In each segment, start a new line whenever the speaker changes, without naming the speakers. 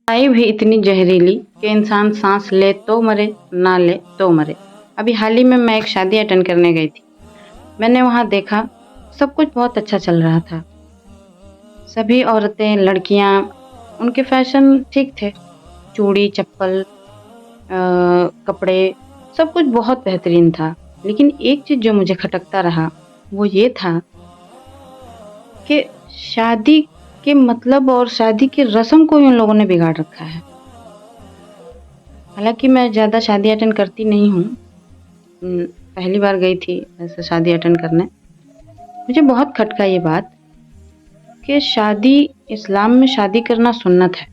आई भी इतनी जहरीली कि इंसान सांस ले तो मरे, ना ले तो मरे। अभी हाल ही में मैं एक शादी अटेंड करने गई थी। मैंने वहाँ देखा सब कुछ बहुत अच्छा चल रहा था। सभी औरतें, लड़कियाँ, उनके फैशन ठीक थे। चूड़ी, चप्पल, कपड़े, सब कुछ बहुत बेहतरीन था। लेकिन एक चीज़ जो मुझे खटकता रहा वो ये था कि शादी के मतलब और शादी की रस्म को ही उन लोगों ने बिगाड़ रखा है। हालांकि मैं ज़्यादा शादी अटेंड करती नहीं हूँ, पहली बार गई थी ऐसे शादी अटेंड करने। मुझे बहुत खटका ये बात कि शादी, इस्लाम में शादी करना सुन्नत है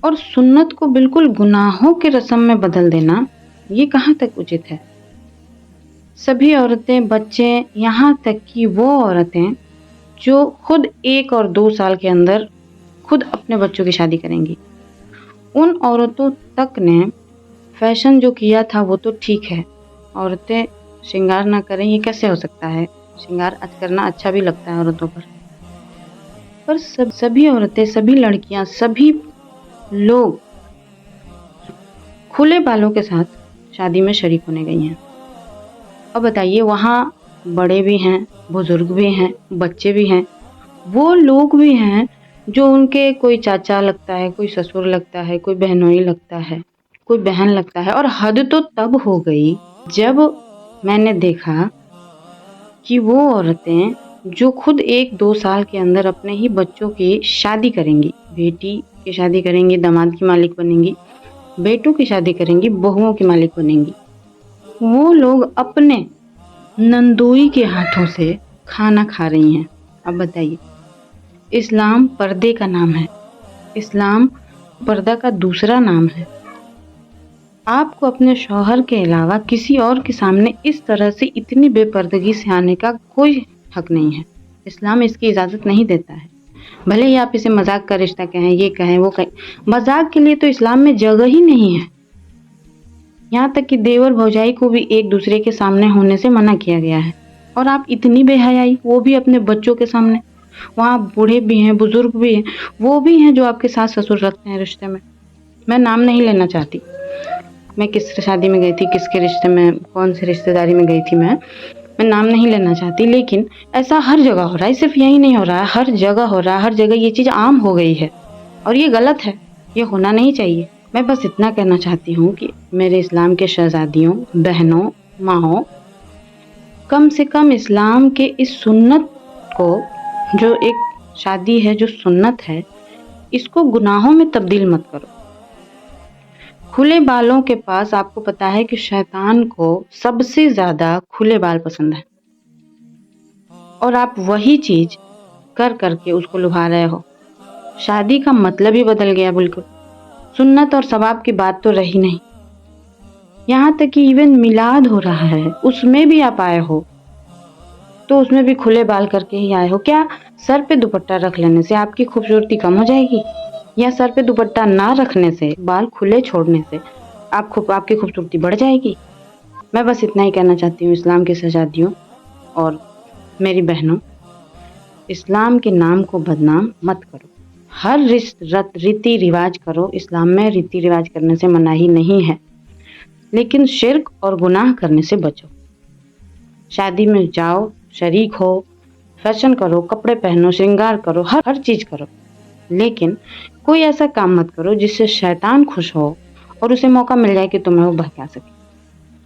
और सुन्नत को बिल्कुल गुनाहों की रस्म में बदल देना ये कहाँ तक उचित है। सभी औरतें, बच्चे, यहाँ तक कि वो औरतें जो खुद 1 और 2 साल के अंदर खुद अपने बच्चों की शादी करेंगी, उन औरतों तक ने फैशन जो किया था वो तो ठीक है। औरतें श्रृंगार ना करें ये कैसे हो सकता है? श्रृंगार करना अच्छा भी लगता है औरतों पर सभी औरतें, सभी लड़कियां, सभी लोग खुले बालों के साथ शादी में शरीक होने गई हैं। अब बताइए, वहाँ बड़े भी हैं, बुजुर्ग भी हैं, बच्चे भी हैं, वो लोग भी हैं जो उनके कोई चाचा लगता है, कोई ससुर लगता है, कोई बहनोई लगता है, कोई बहन लगता है। और हद तो तब हो गई जब मैंने देखा कि वो औरतें जो खुद 1-2 साल के अंदर अपने ही बच्चों की शादी करेंगी, बेटी की शादी करेंगी, दामाद की मालिक बनेंगी, बेटों की शादी करेंगी, बहुओं की मालिक बनेंगी, वो लोग अपने नंदोई के हाथों से खाना खा रही हैं। अब बताइए, इस्लाम पर्दे का नाम है, इस्लाम पर्दा का दूसरा नाम है। आपको अपने शौहर के अलावा किसी और के सामने इस तरह से इतनी बेपर्दगी से आने का कोई हक नहीं है। इस्लाम इसकी इजाज़त नहीं देता है। भले ही आप इसे मजाक का रिश्ता कहें, ये कहें, वो कहें, मजाक के लिए तो इस्लाम में जगह ही नहीं है। यहाँ तक कि देवर भौजाई को भी एक दूसरे के सामने होने से मना किया गया है। और आप इतनी बेहयाई, वो भी अपने बच्चों के सामने। वहाँ बूढ़े भी हैं, बुजुर्ग भी हैं, वो भी हैं जो आपके सास ससुर रखते हैं रिश्ते में। मैं नाम नहीं लेना चाहती, मैं किस शादी में गई थी, किसके रिश्ते में, कौन सी रिश्तेदारी में गई थी, मैं नाम नहीं लेना चाहती। लेकिन ऐसा हर जगह हो रहा है, सिर्फ यही नहीं हो रहा है, हर जगह हो रहा है। हर जगह ये चीज़ आम हो गई है और ये गलत है, ये होना नहीं चाहिए। मैं बस इतना कहना चाहती हूँ कि मेरे इस्लाम के शहजादियों, बहनों, माँओं, कम से कम इस्लाम के इस सुन्नत को, जो एक शादी है, जो सुन्नत है, इसको गुनाहों में तब्दील मत करो। खुले बालों के पास आपको पता है कि शैतान को सबसे ज़्यादा खुले बाल पसंद है और आप वही चीज़ कर करके उसको लुभा रहे हो। शादी का मतलब ही बदल गया बिल्कुल। सुन्नत और सवाब की बात तो रही नहीं। यहाँ तक कि इवन मिलाद हो रहा है, उसमें भी आप आए हो तो उसमें भी खुले बाल करके ही आए हो। क्या सर पे दुपट्टा रख लेने से आपकी खूबसूरती कम हो जाएगी? या सर पे दुपट्टा ना रखने से, बाल खुले छोड़ने से आपकी खूबसूरती बढ़ जाएगी? मैं बस इतना ही कहना चाहती हूँ इस्लाम की शहजादियों और मेरी बहनों, इस्लाम के नाम को बदनाम मत करो। हर रीति रिवाज करो, इस्लाम में रीति रिवाज करने से मनाही नहीं है, लेकिन शिर्क और गुनाह करने से बचो। शादी में जाओ, शरीक हो, फैशन करो, कपड़े पहनो, श्रृंगार करो, हर चीज़ करो, लेकिन कोई ऐसा काम मत करो जिससे शैतान खुश हो और उसे मौका मिल जाए कि तुम्हें वो बहका सके,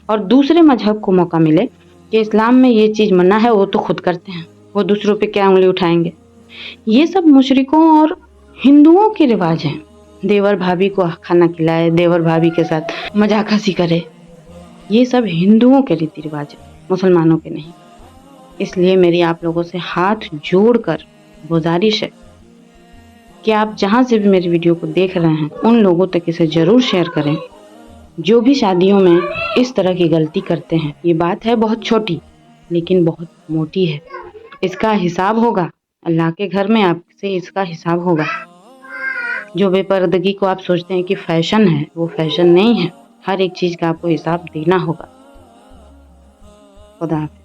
और दूसरे मजहब को मौका मिले कि इस्लाम में ये चीज़ मना है, वो तो खुद करते हैं, वो दूसरों पे क्या उंगली उठाएंगे। ये सब मुशरिकों और हिंदुओं के रिवाज हैं। देवर भाभी को खाना खिलाए, देवर भाभी के साथ मजाक हंसी करे, ये सब हिंदुओं के रीति रिवाज है, मुसलमानों के नहीं। इसलिए मेरी आप लोगों से हाथ जोड़कर गुजारिश है कि आप जहाँ से भी मेरी वीडियो को देख रहे हैं, उन लोगों तक इसे ज़रूर शेयर करें जो भी शादियों में इस तरह की गलती करते हैं। ये बात है बहुत छोटी लेकिन बहुत मोटी है। इसका हिसाब होगा अल्लाह के घर में, आपसे इसका हिसाब होगा। जो बेपर्दगी को आप सोचते हैं कि फैशन है, वो फैशन नहीं है। हर एक चीज़ का आपको हिसाब देना होगा। खुदा हाफिज़।